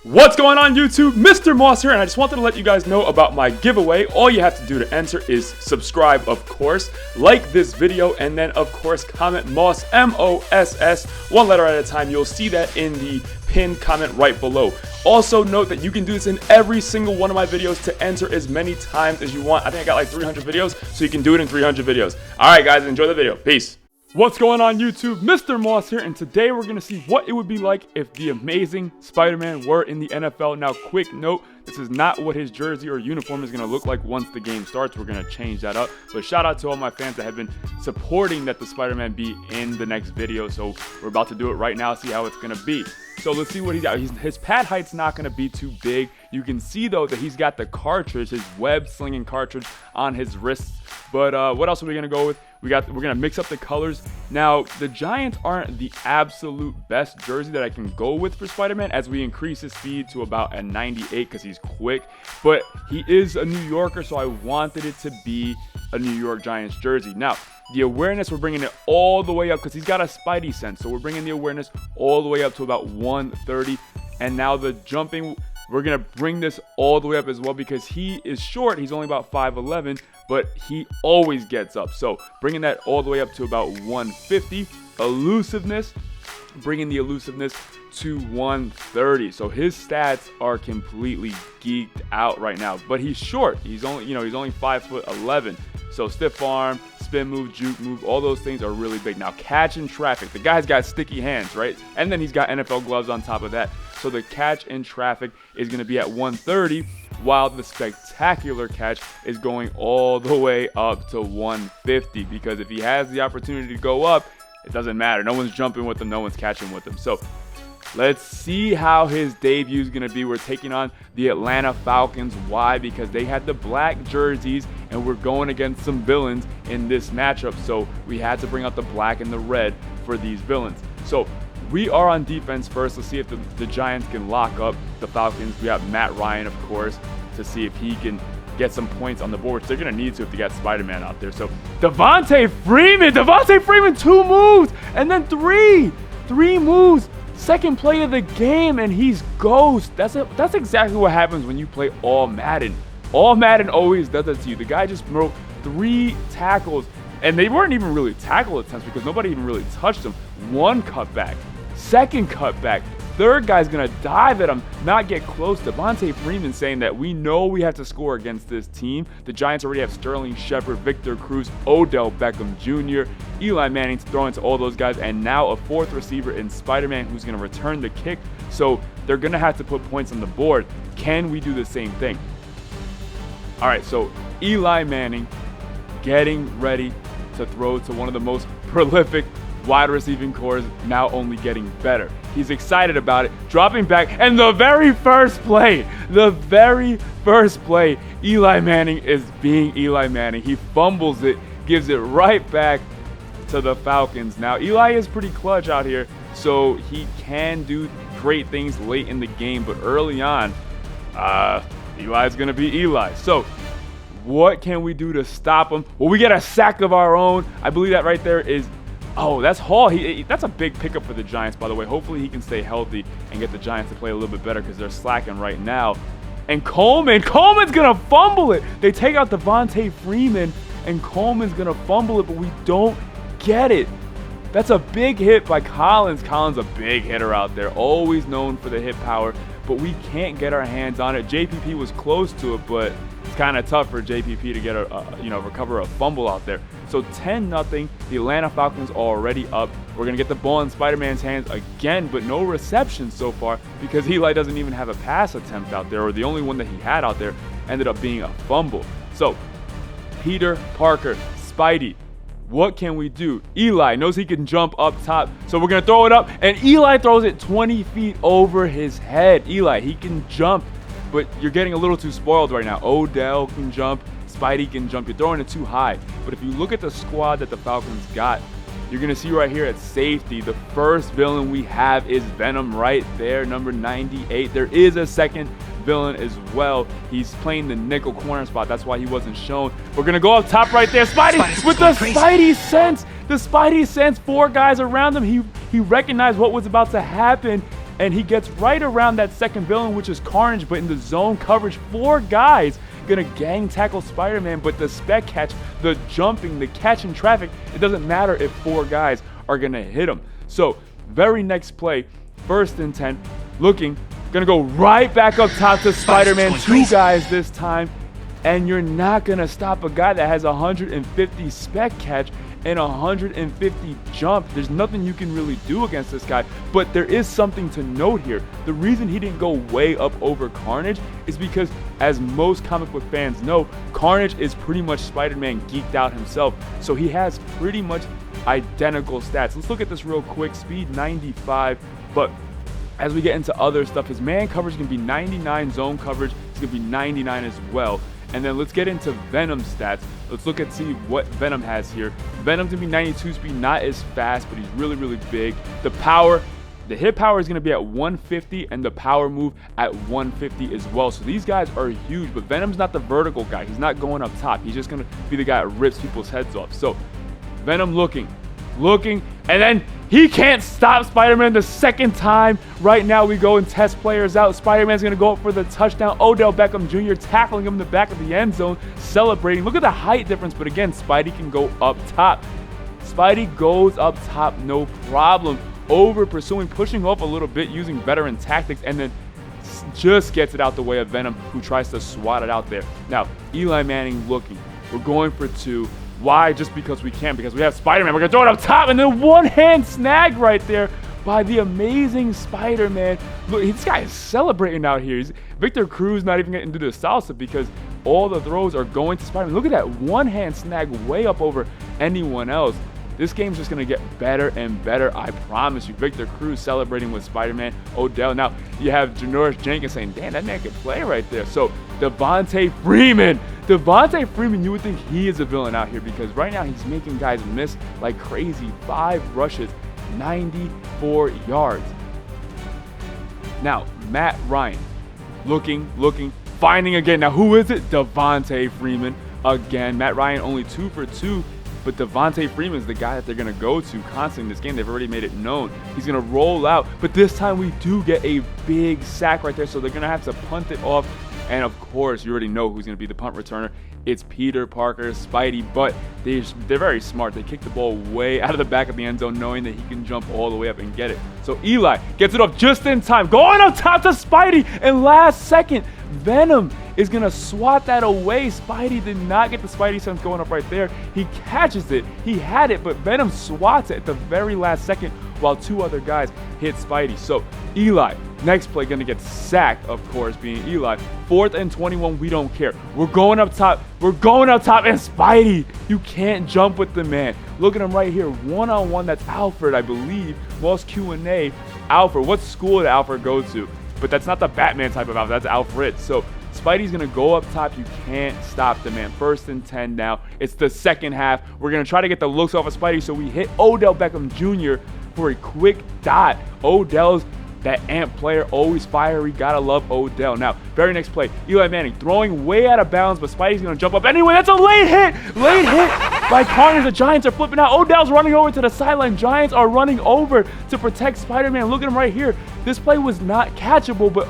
What's going on YouTube? Mr. Moss here, and I just wanted to let you guys know about my giveaway. All you have to do to enter is subscribe, of course, like this video, and then of course comment Moss, M-O-S-S, one letter at a time. You'll see that in the pinned comment right below. Also note that you can do this in every single one of my videos to enter as many times as you want. I think I got like 300 videos, so you can do it in 300 videos. Alright guys, enjoy the video. Peace. What's going on YouTube? Mr. Moss here, and today we're going to see what it would be like if the amazing Spider-Man were in the NFL. Now, quick note, this is not what his jersey or uniform is going to look like once the game starts. We're going to change that up. But shout out to all my fans that have been supporting that the Spider-Man be in the next video. So we're about to do it right now, see how it's going to be. So let's see what he got. His pad height's not going to be too big. You can see, though, that he's got the cartridge, his web-slinging cartridge on his wrists. But what else are we going to go with? We're going to mix up the colors. Now, the Giants aren't the absolute best jersey that I can go with for Spider-Man, as we increase his speed to about a 98 because he's quick. But he is a New Yorker, so I wanted it to be a New York Giants jersey. Now, the awareness, we're bringing it all the way up because he's got a Spidey sense. So we're bringing the awareness all the way up to about 130. And now the jumping, we're going to bring this all the way up as well because he is short. He's only about 5'11", but he always gets up. So bringing that all the way up to about 150. Elusiveness, bringing the elusiveness to 130. So his stats are completely geeked out right now. But he's short. He's only 5'11". So stiff arm, spin move, juke move, all those things are really big. Now, catch in traffic. The guy's got sticky hands, right? And then he's got NFL gloves on top of that. So the catch in traffic is going to be at 130, while the spectacular catch is going all the way up to 150. Because if he has the opportunity to go up, it doesn't matter. No one's jumping with him. No one's catching with him. So let's see how his debut is going to be. We're taking on the Atlanta Falcons. Why? Because they had the black jerseys, and we're going against some villains in this matchup. So we had to bring out the black and the red for these villains. So we are on defense first. Let's see if the Giants can lock up the Falcons. We got Matt Ryan, of course, to see if he can get some points on the board. They're going to need to if they got Spider-Man out there. So Devontae Freeman, 2 moves, and then three moves. Second play of the game, and he's ghost. That's exactly what happens when you play all Madden. All Madden always does that to you. The guy just broke 3 tackles, and they weren't even really tackle attempts because nobody even really touched him. 1 cutback, 2nd cutback, 3rd guy's gonna dive at him, not get close. Devontae Freeman saying that we know we have to score against this team. The Giants already have Sterling Shepard, Victor Cruz, Odell Beckham Jr., Eli Manning throwing to all those guys, and now a 4th receiver in Spider-Man who's gonna return the kick. So they're gonna have to put points on the board. Can we do the same thing? All right, so Eli Manning getting ready to throw to one of the most prolific wide receiving cores, now only getting better. He's excited about it, dropping back, and the very first play, Eli Manning is being Eli Manning. He fumbles it, gives it right back to the Falcons. Now, Eli is pretty clutch out here, so he can do great things late in the game, but early on, Eli's going to be Eli. So what can we do to stop him? Well, we get a sack of our own. I believe that right there is, oh, that's Hall. That's a big pickup for the Giants, by the way. Hopefully he can stay healthy and get the Giants to play a little bit better because they're slacking right now. And Coleman's going to fumble it. They take out Devontae Freeman, and Coleman's going to fumble it, but we don't get it. That's a big hit by Collins. Collins a big hitter out there, always known for the hit power, but we can't get our hands on it. JPP was close to it, but it's kind of tough for JPP to get recover a fumble out there. So 10-0, the Atlanta Falcons are already up. We're going to get the ball in Spider-Man's hands again, but no reception so far because Eli doesn't even have a pass attempt out there, or the only one that he had out there ended up being a fumble. So Peter Parker, Spidey, what can we do? Eli knows he can jump up top, so we're going to throw it up, and Eli throws it 20 feet over his head. Eli, he can jump, but you're getting a little too spoiled right now. Odell can jump, Spidey can jump. You're throwing it too high. But if you look at the squad that the Falcons got, you're going to see right here at safety, the first villain we have is Venom right there, number 98. There is a second villain as well. He's playing the nickel corner spot. That's why he wasn't shown. We're going to go up top right there. Spidey with the Spidey sense. The Spidey sense. 4 guys around him. He recognized what was about to happen. and he gets right around that second villain, which is Carnage, but in the zone coverage, 4 guys gonna gang tackle Spider-Man, but the Spec catch, the jumping, the catch in traffic, it doesn't matter if 4 guys are gonna hit him. So very next play, 1st and 10, looking, gonna go right back up top to Spider-Man, 2 guys this time, and you're not gonna stop a guy that has 150 Spec catch and 150 jump. There's nothing you can really do against this guy, but there is something to note here. The reason he didn't go way up over Carnage is because, as most comic book fans know, Carnage is pretty much Spider-Man geeked out himself, so he has pretty much identical stats. Let's look at this real quick. Speed 95, but as we get into other stuff, his man coverage is going to be 99, zone coverage is going to be 99 as well. And then let's get into Venom stats. Let's look at see what Venom has here. Venom's gonna be 92 speed, not as fast, but he's really, really big. The power, the hit power is gonna be at 150, and the power move at 150 as well. So these guys are huge, but Venom's not the vertical guy. He's not going up top. He's just gonna be the guy that rips people's heads off. So Venom looking, and then he can't stop Spider-Man the second time. Right now we go and test players out. Spider-Man's gonna go up for the touchdown. Odell Beckham Jr. tackling him in the back of the end zone, celebrating. Look at the height difference, but again, Spidey can go up top. Spidey goes up top, no problem. Over pursuing, pushing off a little bit, using veteran tactics, and then just gets it out the way of Venom, who tries to swat it out there. Now, Eli Manning looking. We're going for 2. Why? Just because we can, because we have Spider-Man. We're going to throw it up top, and then one-hand snag right there by the amazing Spider-Man. Look, this guy is celebrating out here. Victor Cruz not even getting to do the salsa because all the throws are going to Spider-Man. Look at that one-hand snag way up over anyone else. This game's just going to get better and better, I promise you. Victor Cruz celebrating with Spider-Man. Odell. Now, you have Janoris Jenkins saying, damn, that man can play right there. So, Devontae Freeman, you would think he is a villain out here because right now he's making guys miss like crazy. 5 rushes, 94 yards. Now, Matt Ryan, looking, finding again. Now, who is it? Devontae Freeman again. Matt Ryan only 2 for 2. But Devontae Freeman is the guy that they're going to go to constantly in this game. They've already made it known. He's going to roll out. But this time we do get a big sack right there. So they're going to have to punt it off. And, of course, you already know who's going to be the punt returner. It's Peter Parker, Spidey. But they're very smart. They kick the ball way out of the back of the end zone, knowing that he can jump all the way up and get it. So Eli gets it off just in time. Going up top to Spidey. And last second, Venom is going to swat that away. Spidey did not get the Spidey sense going up right there. He catches it. He had it, but Venom swats it at the very last second while 2 other guys hit Spidey. So Eli, next play, going to get sacked, of course, being Eli. 4th and 21, we don't care. We're going up top. And Spidey, you can't jump with the man. Look at him right here. One-on-one, that's Alfred, I believe. Most Q&A. Alfred, what school did Alfred go to? But that's not the Batman type of Alfred. That's Alfred. So Spidey's going to go up top. You can't stop the man. 1st and 10 now. It's the second half. We're going to try to get the looks off of Spidey, so we hit Odell Beckham Jr. for a quick dot. Odell's that amp player, always fiery. Gotta love Odell. Now, very next play, Eli Manning throwing way out of bounds, but Spidey's going to jump up anyway. That's a late hit. Late hit by Carnage. The Giants are flipping out. Odell's running over to the sideline. Giants are running over to protect Spider-Man. Look at him right here. This play was not catchable, but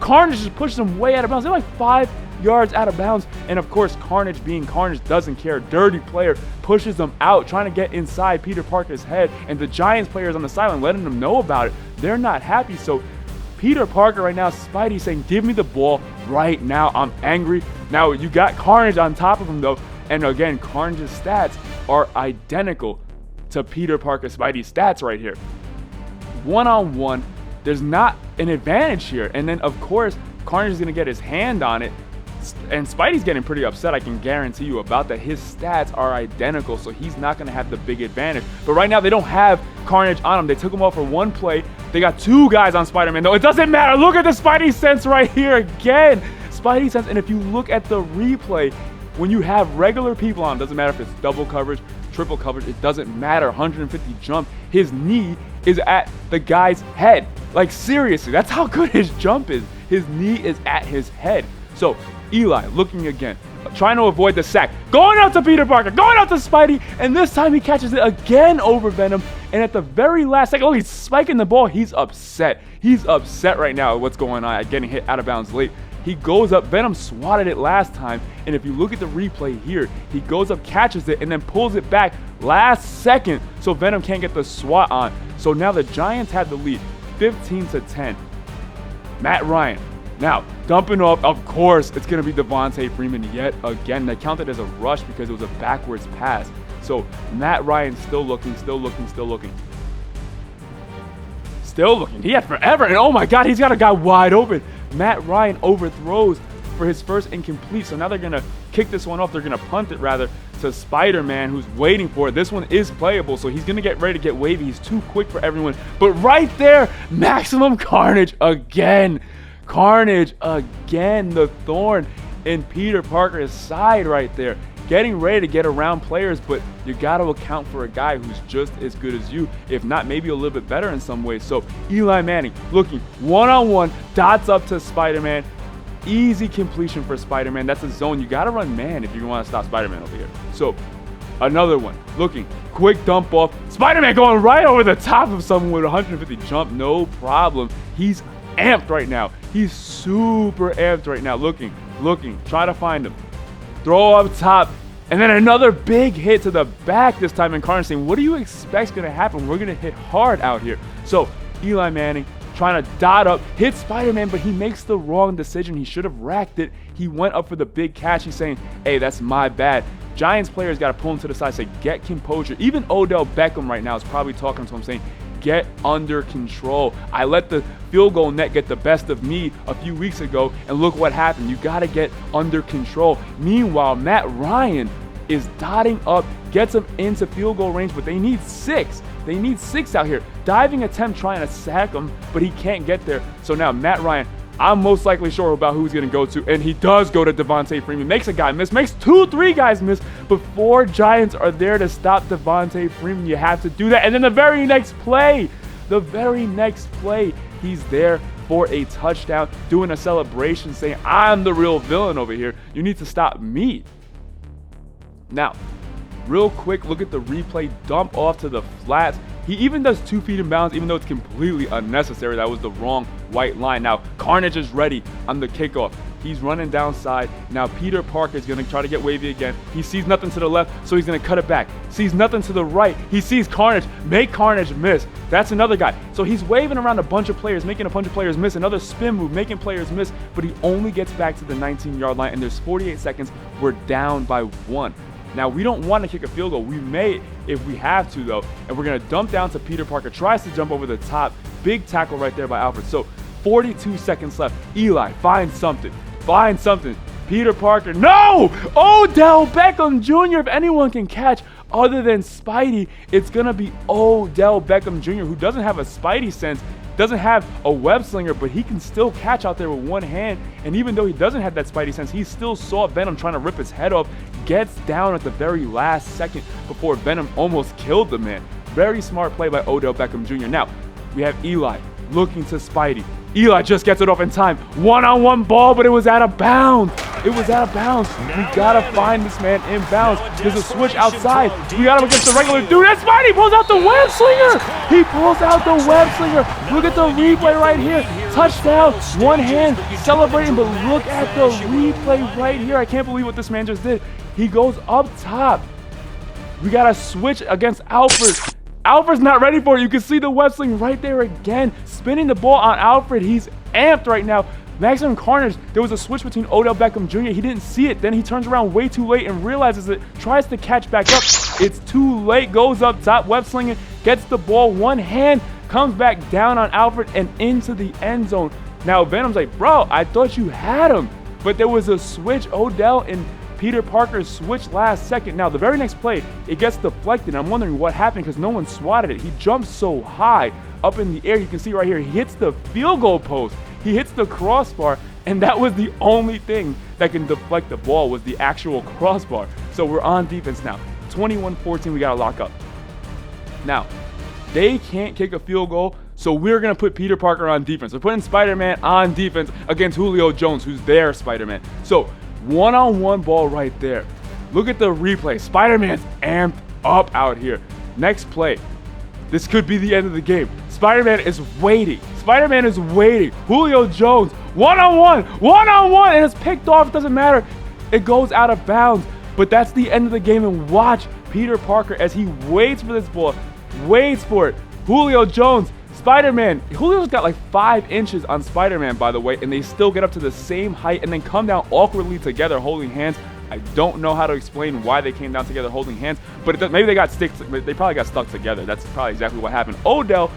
Carnage just pushes him way out of bounds. They're like 5 yards out of bounds. And of course, Carnage being Carnage doesn't care. Dirty player pushes them out, trying to get inside Peter Parker's head. And the Giants players on the sideline letting them know about it. They're not happy. So Peter Parker right now, Spidey saying, give me the ball right now. I'm angry. Now you got Carnage on top of him though. And again, Carnage's stats are identical to Peter Parker Spidey's stats right here. One-on-one, there's not an advantage here. And then, of course, Carnage is going to get his hand on it. And Spidey's getting pretty upset, I can guarantee you about that. His stats are identical, so he's not going to have the big advantage. But right now, they don't have Carnage on him. They took him off for 1 play. They got 2 guys on Spider-Man, though. It doesn't matter. Look at the Spidey sense right here again. Spidey sense. And if you look at the replay, when you have regular people on, doesn't matter if it's double coverage, triple coverage, it doesn't matter. 150 jump. His knee is at the guy's head. Like, seriously, that's how good his jump is. His knee is at his head. So Eli looking again. trying to avoid the sack. Going out to Peter Parker, going out to Spidey, and this time he catches it again over Venom. And at the very last second, oh, he's spiking the ball. He's upset. He's upset right now at what's going on, at getting hit out of bounds late. He goes up, Venom swatted it last time, and if you look at the replay here, he goes up, catches it, and then pulls it back last second so Venom can't get the swat on. So now the Giants have the lead, 15-10. Matt Ryan, now dumping off, of course, it's going to be Devontae Freeman yet again. That counted as a rush because it was a backwards pass. So Matt Ryan still looking. He had forever, and oh my God, he's got a guy wide open. Matt Ryan overthrows for his first incomplete, so now they're going to kick this one off. They're going to punt it, rather, to Spider-Man, who's waiting for it. This one is playable, so he's going to get ready to get wavy. He's too quick for everyone. But right there, maximum carnage again. Carnage again. The thorn in Peter Parker's side right there. Getting ready to get around players, but you got to account for a guy who's just as good as you, if not maybe a little bit better in some ways. So Eli Manning looking one-on-one, dots up to Spider-Man. Easy completion for Spider-Man. That's a zone. You got to run man if you want to stop Spider-Man over here. So another one. Looking. Quick dump off. Spider-Man going right over the top of someone with 150 jump. No problem. He's amped right now. He's super amped right now. Looking. Try to find him. Throw up top. And then another big hit to the back this time. And Carnage saying, what do you expect is going to happen? We're going to hit hard out here. So Eli Manning trying to dot up, hit Spider-Man, but he makes the wrong decision. He should have racked it. He went up for the big catch. He's saying, hey, that's my bad. Giants players got to pull him to the side, say, get composure. Even Odell Beckham right now is probably talking to him saying, get under control. I let the field goal net get the best of me a few weeks ago, and look what happened. You got to get under control. Meanwhile, Matt Ryan is dotting up, gets him into field goal range, but they need 6. They need 6 out here. Diving attempt trying to sack him, but he can't get there. So now Matt Ryan, I'm most likely sure about who he's going to go to, and he does go to Devontae Freeman. Makes a guy miss, makes 2-3 guys miss, but 4 Giants are there to stop Devontae Freeman. You have to do that. And then the very next play, he's there for a touchdown, doing a celebration, saying, I'm the real villain over here. You need to stop me. Now, real quick, look at the replay. Dump off to the flats. He even does 2 feet in bounds, even though it's completely unnecessary. That was the wrong white line. Now, Carnage is ready on the kickoff. He's running downside. Now, Peter Parker is going to try to get wavy again. He sees nothing to the left, so he's going to cut it back. Sees nothing to the right. He sees Carnage. Make Carnage miss. That's another guy. So he's waving around a bunch of players, making a bunch of players miss. Another spin move, making players miss. But he only gets back to the 19-yard line, and there's 48 seconds. We're down by 1. Now, we don't want to kick a field goal. We may if we have to, though. And we're going to dump down to Peter Parker. Tries to jump over the top. Big tackle right there by Alfred. So 42 seconds left. Eli, find something. Peter Parker. No! Odell Beckham Jr. If anyone can catch other than Spidey, it's going to be Odell Beckham Jr., who doesn't have a Spidey sense, doesn't have a web slinger, but he can still catch out there with one hand. And even though he doesn't have that Spidey sense, he still saw Venom trying to rip his head off, gets down at the very last second before Venom almost killed the man. Very smart play by Odell Beckham Jr. Now, we have Eli looking to Spidey. Eli just gets it off in time. One-on-one ball, but it was out of bounds. We gotta find this man in bounds. There's a switch outside. We got him against the regular dude. And Spidey pulls out the web slinger. Look at the replay right here. Touchdown, one hand, celebrating, but look at the replay right here. I can't believe what this man just did. He goes up top. We got to switch against Alfred. Alfred's not ready for it. You can see the web sling right there again. Spinning the ball on Alfred. He's amped right now. Maximum Carnage. There was a switch between Odell Beckham Jr. He didn't see it. Then he turns around way too late and realizes it. Tries to catch back up. It's too late. Goes up top. Web slinging. Gets the ball. One hand. Comes back down on Alfred and into the end zone. Now Venom's like, bro, I thought you had him. But there was a switch. Odell and Peter Parker switched last second. Now, the very next play, it gets deflected. I'm wondering what happened because no one swatted it. He jumps so high up in the air. You can see right here, he hits the field goal post. He hits the crossbar, and that was the only thing that can deflect the ball was the actual crossbar. So we're on defense now. 21-14, we got to lock up. Now, they can't kick a field goal, so we're going to put Peter Parker on defense. We're putting Spider-Man on defense against Julio Jones, who's their Spider-Man. So One-on-one ball right there. Look at the replay. Spider-Man's amped up out here. Next play. This could be the end of the game. Spider-Man is waiting. Spider-Man is waiting. Julio Jones, one-on-one, and it's picked off. It doesn't matter. It goes out of bounds. But that's the end of the game. And watch Peter Parker as he waits for this ball. Waits for it. Julio Jones, Spider-Man. Julio's got like 5 inches on Spider-Man, by the way, and they still get up to the same height and then come down awkwardly together holding hands. I don't know how to explain why they came down together holding hands, but maybe they probably got stuck together. That's probably exactly what happened. Odell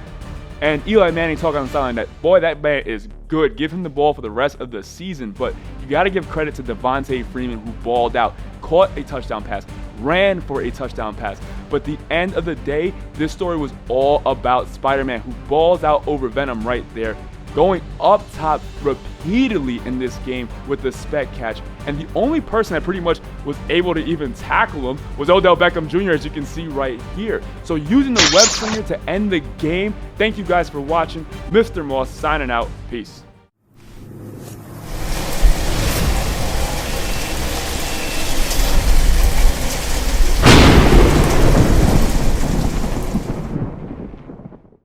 and Eli Manning talk on the sideline that, boy, that man is good. Give him the ball for the rest of the season, but you got to give credit to Devontae Freeman, who balled out, caught a touchdown pass, ran for a touchdown pass. But the end of the day, this story was all about Spider-Man, who balls out over Venom right there, going up top repeatedly in this game with the Spec catch. And the only person that pretty much was able to even tackle him was Odell Beckham Jr., as you can see right here. So using the web slinger to end the game. Thank you guys for watching. Mr. Moss signing out. Peace.